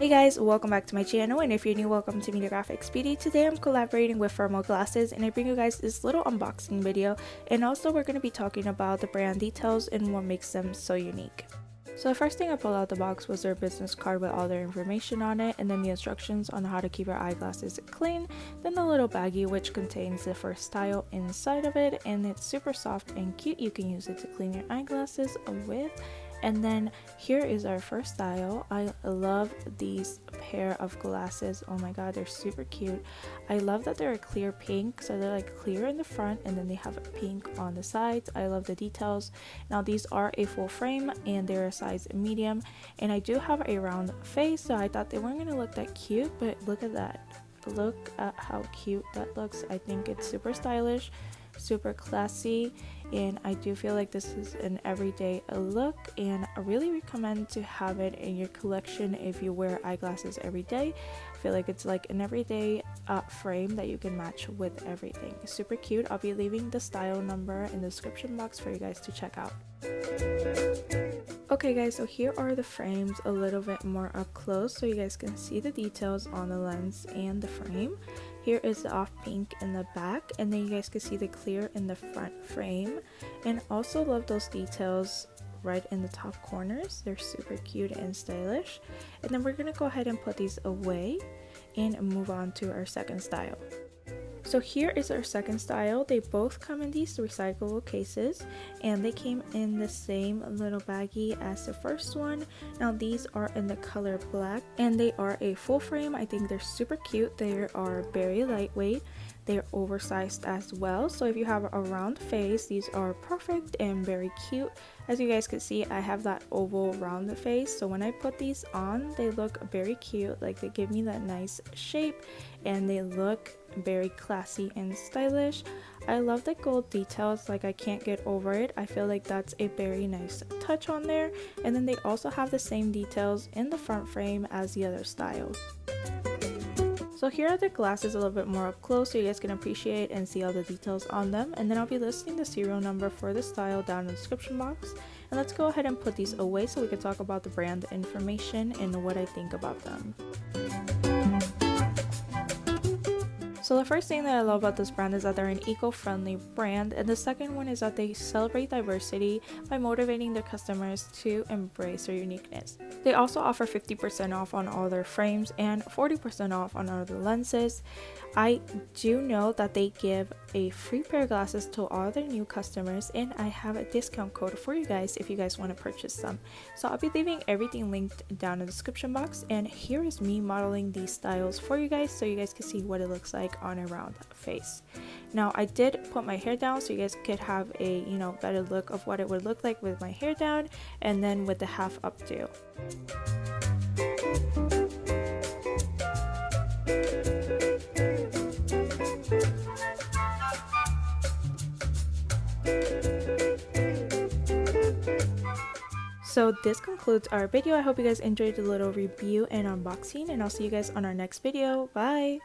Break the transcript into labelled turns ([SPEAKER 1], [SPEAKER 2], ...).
[SPEAKER 1] Hey guys, welcome back to my channel, and if you're new, welcome to Media Graphics Beauty. Today I'm collaborating with Thermal Glasses and I bring you guys this little unboxing video, and also we're going to be talking about the brand details and what makes them so unique. So the first thing I pulled out the box was their business card with all their information on it, and then the instructions on how to keep your eyeglasses clean, then the little baggie which contains the first style inside of it, and it's super soft and cute. You can use it to clean your eyeglasses with. And then here is our first style. I love these pair of glasses. Oh my god, they're super cute. I love that they're a clear pink, so they're like clear in the front and then they have a pink on the sides. I love the details. Now these are a full frame and they're a size medium, and I do have a round face, so I thought they weren't gonna look that cute, but look at that. Look at how cute that looks. I think it's super stylish, super classy, and I do feel like this is an everyday look, and I really recommend to have it in your collection if you wear eyeglasses every day. I feel like it's like an everyday frame that you can match with everything. Super cute. I'll be leaving the style number in the description box for you guys to check out. Okay guys, so here are the frames a little bit more up close so you guys can see the details on the lens and the frame. Here is the off pink in the back, and then you guys can see the clear in the front frame. And also love those details right in the top corners. They're super cute and stylish. And then we're gonna go ahead and put these away and move on to our second style. So here is our second style. They both come in these recyclable cases, and they came in the same little baggie as the first one. Now these are in the color black and they are a full frame. I think they're super cute. They are very lightweight. They're oversized as well, so if you have a round face, these are perfect and very cute. As you guys can see, I have that oval round face, so when I put these on, they look very cute. Like, they give me that nice shape and they look very classy and stylish. I love the gold details. Like, I can't get over it. I feel like that's a very nice touch on there. And then they also have the same details in the front frame as the other style. So here are the glasses a little bit more up close so you guys can appreciate and see all the details on them. And then I'll be listing the serial number for the style down in the description box. And let's go ahead and put these away so we can talk about the brand information and what I think about them. So the first thing that I love about this brand is that they're an eco-friendly brand, and the second one is that they celebrate diversity by motivating their customers to embrace their uniqueness. They also offer 50% off on all their frames and 40% off on all the lenses. I do know that they give a free pair of glasses to all their new customers, and I have a discount code for you guys if you guys want to purchase them. So I'll be leaving everything linked down in the description box, and here is me modeling these styles for you guys so you guys can see what it looks like on a round face. Now I did put my hair down so you guys could have a better look of what it would look like with my hair down and then with the half updo. So this concludes our video. I hope you guys enjoyed the little review and unboxing, and I'll see you guys on our next video. Bye!